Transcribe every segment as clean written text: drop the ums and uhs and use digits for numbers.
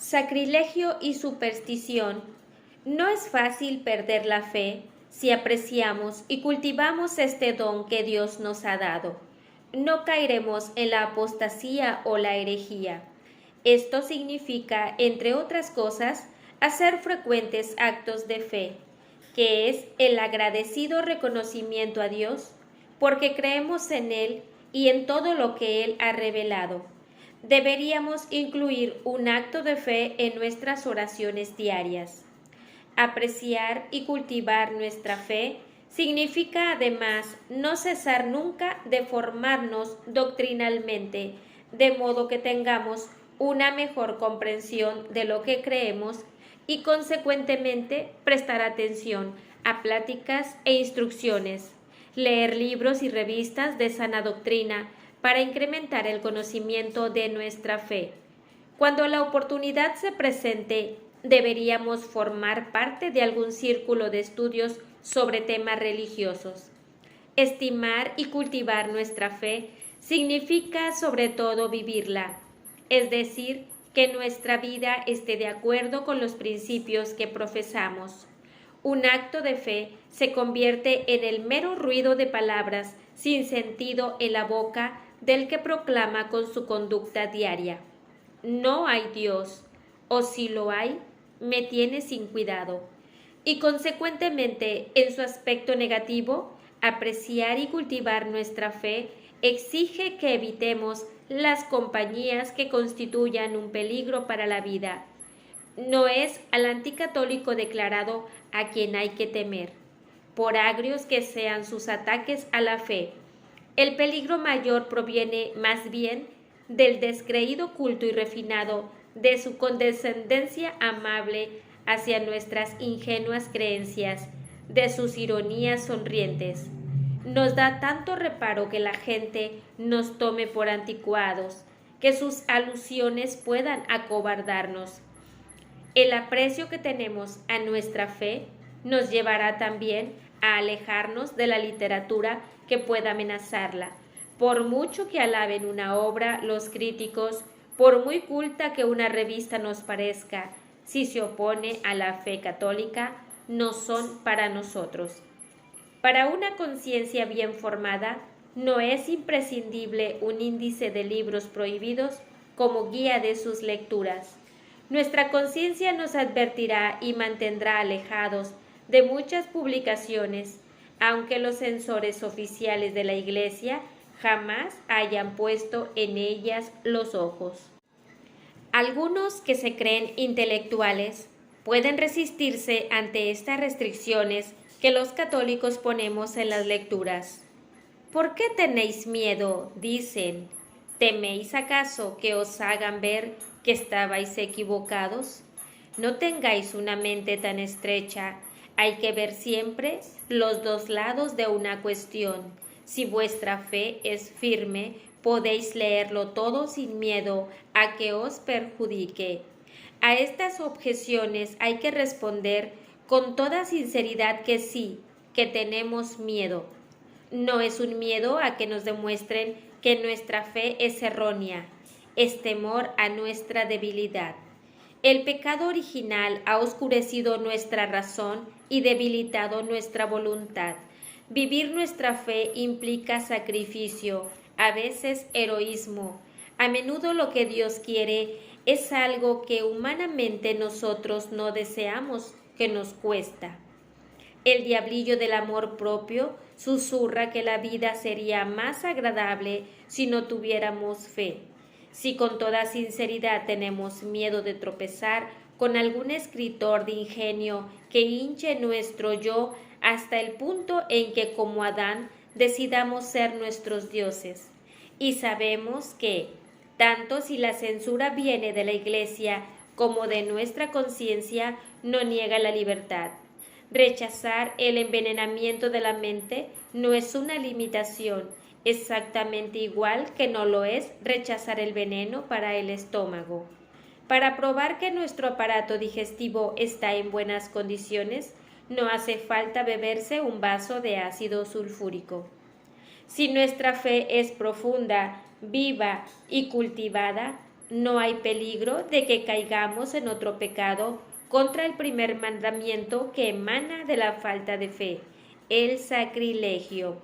Sacrilegio y superstición. No es fácil perder la fe si apreciamos y cultivamos este don que Dios nos ha dado. No caeremos en la apostasía o la herejía. Esto significa, entre otras cosas, hacer frecuentes actos de fe, que es el agradecido reconocimiento a Dios, porque creemos en Él y en todo lo que Él ha revelado. Deberíamos incluir un acto de fe en nuestras oraciones diarias. Apreciar y cultivar nuestra fe significa además no cesar nunca de formarnos doctrinalmente, de modo que tengamos una mejor comprensión de lo que creemos y consecuentemente prestar atención a pláticas e instrucciones, leer libros y revistas de sana doctrina para incrementar el conocimiento de nuestra fe. Cuando la oportunidad se presente, deberíamos formar parte de algún círculo de estudios sobre temas religiosos. Estimar y cultivar nuestra fe significa sobre todo vivirla, es decir, que nuestra vida esté de acuerdo con los principios que profesamos. Un acto de fe se convierte en el mero ruido de palabras sin sentido en la boca del que proclama con su conducta diaria: no hay Dios, o si lo hay, me tiene sin cuidado. Y consecuentemente, en su aspecto negativo, apreciar y cultivar nuestra fe exige que evitemos las compañías que constituyan un peligro para la vida. No es al anticatólico declarado a quien hay que temer, por agrios que sean sus ataques a la fe. El peligro mayor proviene más bien del descreído culto y refinado de su condescendencia amable hacia nuestras ingenuas creencias, de sus ironías sonrientes. Nos da tanto reparo que la gente nos tome por anticuados, que sus alusiones puedan acobardarnos. El aprecio que tenemos a nuestra fe nos llevará también a alejarnos de la literatura que pueda amenazarla. Por mucho que alaben una obra los críticos, por muy culta que una revista nos parezca, si se opone a la fe católica, no son para nosotros. Para una conciencia bien formada, no es imprescindible un índice de libros prohibidos como guía de sus lecturas. Nuestra conciencia nos advertirá y mantendrá alejados de muchas publicaciones, aunque los censores oficiales de la Iglesia jamás hayan puesto en ellas los ojos. Algunos que se creen intelectuales pueden resistirse ante estas restricciones que los católicos ponemos en las lecturas. ¿Por qué tenéis miedo?, dicen. ¿Teméis acaso que os hagan ver que estabais equivocados? No tengáis una mente tan estrecha. Hay que ver siempre los dos lados de una cuestión. Si vuestra fe es firme, podéis leerlo todo sin miedo a que os perjudique. A estas objeciones hay que responder con toda sinceridad que sí, que tenemos miedo. No es un miedo a que nos demuestren que nuestra fe es errónea, es temor a nuestra debilidad. El pecado original ha oscurecido nuestra razón y debilitado nuestra voluntad. Vivir nuestra fe implica sacrificio, a veces heroísmo. A menudo lo que Dios quiere es algo que humanamente nosotros no deseamos, que nos cuesta. El diablillo del amor propio susurra que la vida sería más agradable si no tuviéramos fe. Si con toda sinceridad tenemos miedo de tropezar con algún escritor de ingenio que hinche nuestro yo hasta el punto en que, como Adán, decidamos ser nuestros dioses. Y sabemos que, tanto si la censura viene de la Iglesia como de nuestra conciencia, no niega la libertad. Rechazar el envenenamiento de la mente no es una limitación, exactamente igual que no lo es rechazar el veneno para el estómago. Para probar que nuestro aparato digestivo está en buenas condiciones, no hace falta beberse un vaso de ácido sulfúrico. Si nuestra fe es profunda, viva y cultivada, no hay peligro de que caigamos en otro pecado contra el primer mandamiento que emana de la falta de fe, el sacrilegio.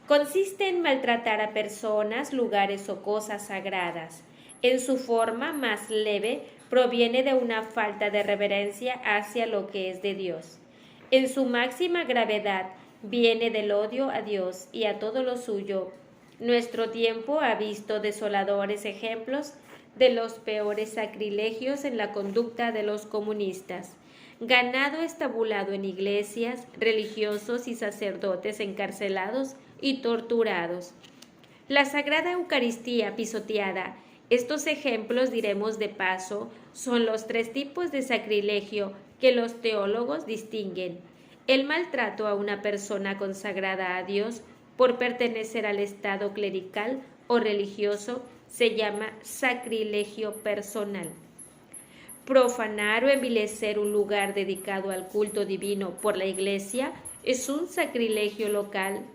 Consiste en maltratar a personas, lugares o cosas sagradas. En su forma más leve proviene de una falta de reverencia hacia lo que es de Dios. En su máxima gravedad viene del odio a Dios y a todo lo suyo. Nuestro tiempo ha visto desoladores ejemplos de los peores sacrilegios en la conducta de los comunistas. Ganado estabulado en iglesias, religiosos y sacerdotes encarcelados y torturados. La Sagrada Eucaristía pisoteada. Estos ejemplos, diremos de paso, son los 3 tipos de sacrilegio que los teólogos distinguen. El maltrato a una persona consagrada a Dios por pertenecer al estado clerical o religioso se llama sacrilegio personal. Profanar o envilecer un lugar dedicado al culto divino por la Iglesia es un sacrilegio local,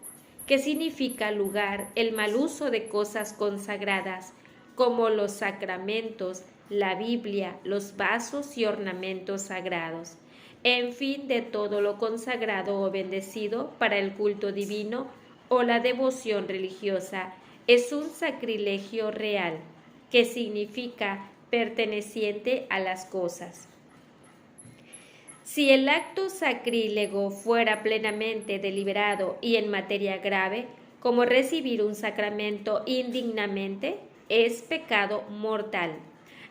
que significa lugar, el mal uso de cosas consagradas, como los sacramentos, la Biblia, los vasos y ornamentos sagrados, en fin, de todo lo consagrado o bendecido para el culto divino o la devoción religiosa, es un sacrilegio real, que significa perteneciente a las cosas. Si el acto sacrílego fuera plenamente deliberado y en materia grave, como recibir un sacramento indignamente, es pecado mortal.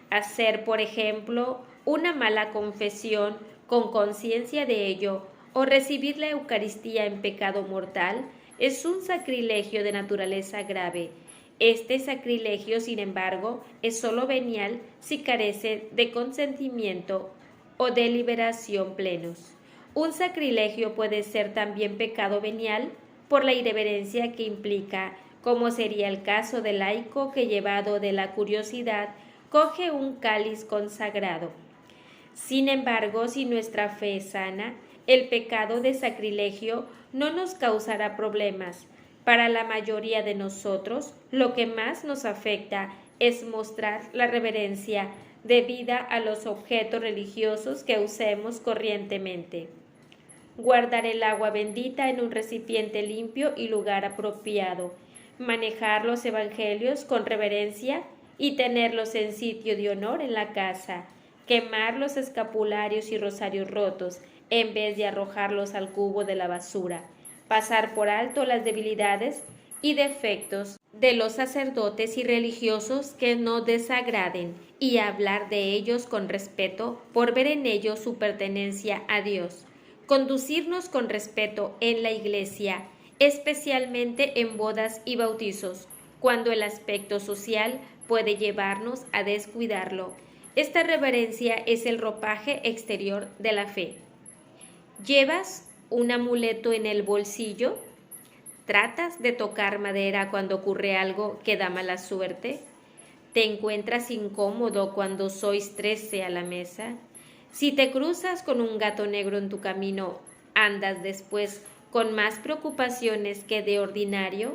Hacer, por ejemplo, una mala confesión con conciencia de ello o recibir la Eucaristía en pecado mortal es un sacrilegio de naturaleza grave. Este sacrilegio, sin embargo, es sólo venial si carece de consentimiento o deliberación plenos. Un sacrilegio puede ser también pecado venial por la irreverencia que implica, como sería el caso del laico que, llevado de la curiosidad, coge un cáliz consagrado. Sin embargo, si nuestra fe es sana, el pecado de sacrilegio no nos causará problemas. Para la mayoría de nosotros, lo que más nos afecta es mostrar la reverencia debida a los objetos religiosos que usemos corrientemente. Guardar el agua bendita en un recipiente limpio y lugar apropiado. Manejar los evangelios con reverencia y tenerlos en sitio de honor en la casa. Quemar los escapularios y rosarios rotos en vez de arrojarlos al cubo de la basura. Pasar por alto las debilidades y defectos de los sacerdotes y religiosos que nos desagraden y hablar de ellos con respeto por ver en ellos su pertenencia a Dios. Conducirnos con respeto en la Iglesia, especialmente en bodas y bautizos, cuando el aspecto social puede llevarnos a descuidarlo. Esta reverencia es el ropaje exterior de la fe. ¿Llevas un amuleto en el bolsillo? ¿Tratas de tocar madera cuando ocurre algo que da mala suerte? ¿Te encuentras incómodo cuando sois 13 a la mesa? Si te cruzas con un gato negro en tu camino, ¿andas después con más preocupaciones que de ordinario?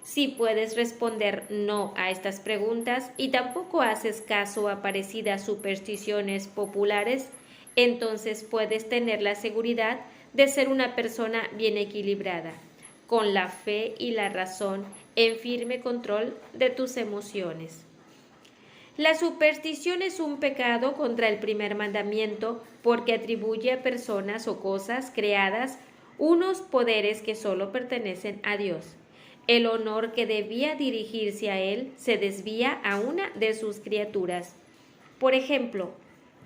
Si puedes responder no a estas preguntas y tampoco haces caso a parecidas supersticiones populares, entonces puedes tener la seguridad de ser una persona bien equilibrada, con la fe y la razón en firme control de tus emociones. La superstición es un pecado contra el primer mandamiento porque atribuye a personas o cosas creadas unos poderes que solo pertenecen a Dios. El honor que debía dirigirse a Él se desvía a una de sus criaturas. Por ejemplo,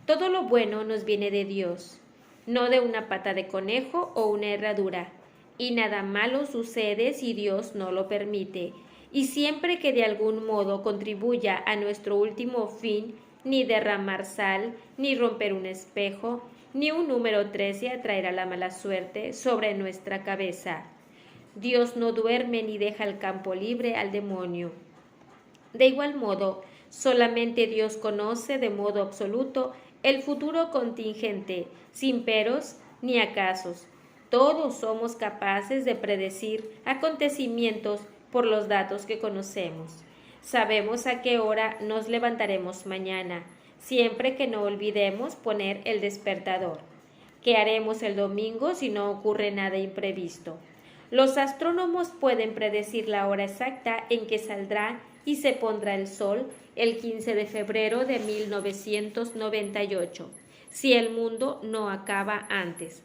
todo lo bueno nos viene de Dios, no de una pata de conejo o una herradura, y nada malo sucede si Dios no lo permite, y siempre que de algún modo contribuya a nuestro último fin, ni derramar sal, ni romper un espejo, ni un número 13 atraerá la mala suerte sobre nuestra cabeza. Dios no duerme ni deja el campo libre al demonio. De igual modo, solamente Dios conoce de modo absoluto el futuro contingente, sin peros ni acasos. Todos somos capaces de predecir acontecimientos por los datos que conocemos. Sabemos a qué hora nos levantaremos mañana, siempre que no olvidemos poner el despertador. ¿Qué haremos el domingo si no ocurre nada imprevisto? Los astrónomos pueden predecir la hora exacta en que saldrá y se pondrá el sol el 15 de febrero de 1998, si el mundo no acaba antes.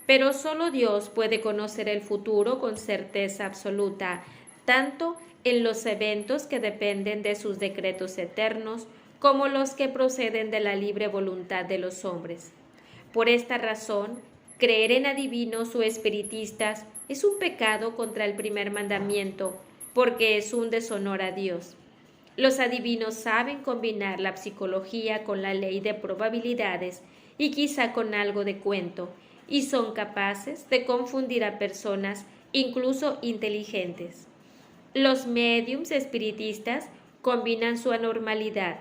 Pero solo Dios puede conocer el futuro con certeza absoluta, tanto en los eventos que dependen de sus decretos eternos, como los que proceden de la libre voluntad de los hombres. Por esta razón, creer en adivinos o espiritistas es un pecado contra el primer mandamiento, porque es un deshonor a Dios. Los adivinos saben combinar la psicología con la ley de probabilidades y quizá con algo de cuento, y son capaces de confundir a personas incluso inteligentes. Los médiums espiritistas combinan su anormalidad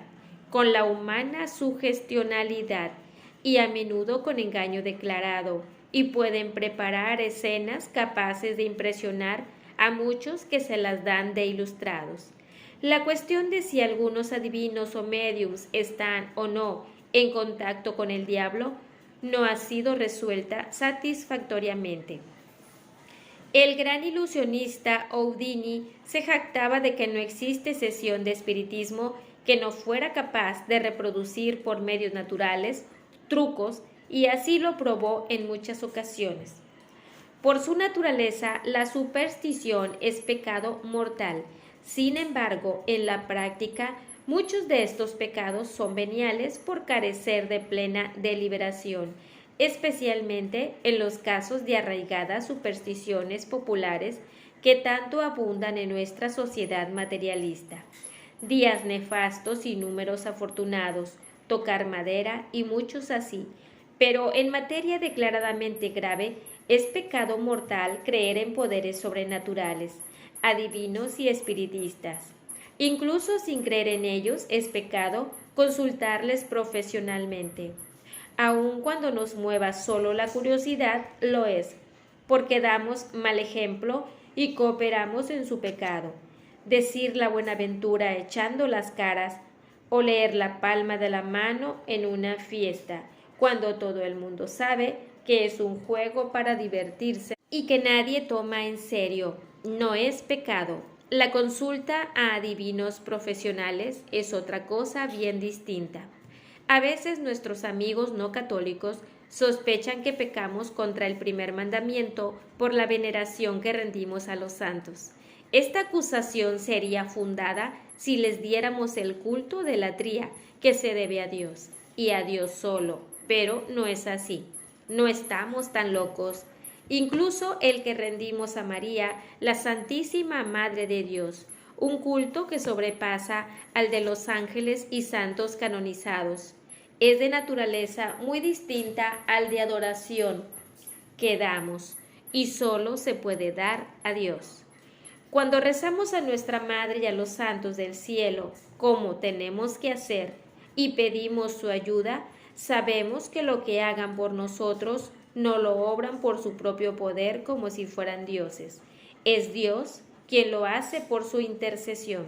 con la humana sugestionalidad y a menudo con engaño declarado, y pueden preparar escenas capaces de impresionar a muchos que se las dan de ilustrados. La cuestión de si algunos adivinos o médiums están o no en contacto con el diablo no ha sido resuelta satisfactoriamente. El gran ilusionista Houdini se jactaba de que no existe sesión de espiritismo que no fuera capaz de reproducir por medios naturales trucos, y así lo probó en muchas ocasiones. Por su naturaleza, la superstición es pecado mortal. Sin embargo, en la práctica, muchos de estos pecados son veniales por carecer de plena deliberación, especialmente en los casos de arraigadas supersticiones populares que tanto abundan en nuestra sociedad materialista. Días nefastos y números afortunados, tocar madera y muchos así. Pero en materia declaradamente grave, es pecado mortal creer en poderes sobrenaturales, adivinos y espiritistas. Incluso sin creer en ellos, es pecado consultarles profesionalmente. Aun cuando nos mueva solo la curiosidad, lo es, porque damos mal ejemplo y cooperamos en su pecado. Decir la buenaventura echando las caras o leer la palma de la mano en una fiesta, cuando todo el mundo sabe que es un juego para divertirse y que nadie toma en serio, no es pecado. La consulta a adivinos profesionales es otra cosa bien distinta. A veces nuestros amigos no católicos sospechan que pecamos contra el primer mandamiento por la veneración que rendimos a los santos. Esta acusación sería fundada si les diéramos el culto de latría que se debe a Dios, y a Dios solo, pero no es así. No estamos tan locos. Incluso el que rendimos a María, la Santísima Madre de Dios, un culto que sobrepasa al de los ángeles y santos canonizados, es de naturaleza muy distinta al de adoración que damos, y solo se puede dar a Dios. Cuando rezamos a nuestra Madre y a los santos del cielo, como tenemos que hacer, y pedimos su ayuda, sabemos que lo que hagan por nosotros no lo obran por su propio poder como si fueran dioses. Es Dios quien lo hace por su intercesión.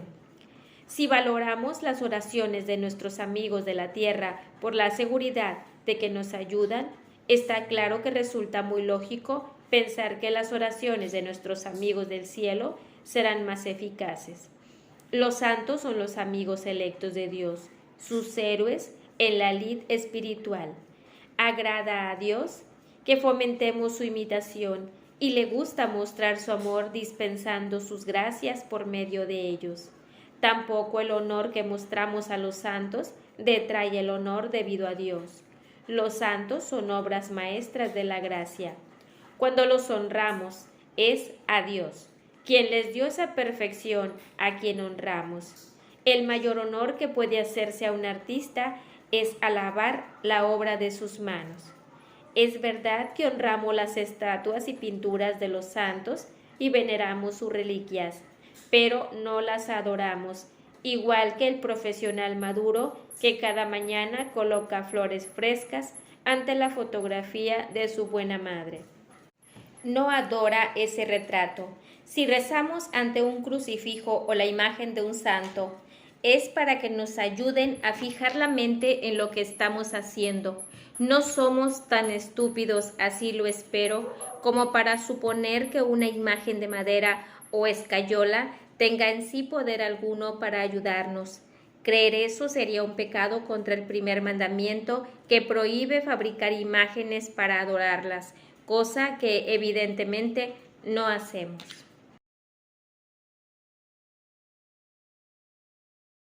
Si valoramos las oraciones de nuestros amigos de la tierra por la seguridad de que nos ayudan, está claro que resulta muy lógico pensar que las oraciones de nuestros amigos del cielo serán más eficaces. Los santos son los amigos electos de Dios, sus héroes en la lid espiritual. Agrada a Dios que fomentemos su imitación y le gusta mostrar su amor dispensando sus gracias por medio de ellos. Tampoco el honor que mostramos a los santos detrae el honor debido a Dios. Los santos son obras maestras de la gracia. Cuando los honramos, es a Dios, quien les dio esa perfección a quien honramos. El mayor honor que puede hacerse a un artista es alabar la obra de sus manos. Es verdad que honramos las estatuas y pinturas de los santos y veneramos sus reliquias, pero no las adoramos, igual que el profesional maduro que cada mañana coloca flores frescas ante la fotografía de su buena madre. no adora ese retrato. Si rezamos ante un crucifijo o la imagen de un santo, es para que nos ayuden a fijar la mente en lo que estamos haciendo. No somos tan estúpidos, así lo espero, como para suponer que una imagen de madera o escayola tenga en sí poder alguno para ayudarnos. Creer eso sería un pecado contra el primer mandamiento que prohíbe fabricar imágenes para adorarlas, cosa que evidentemente no hacemos.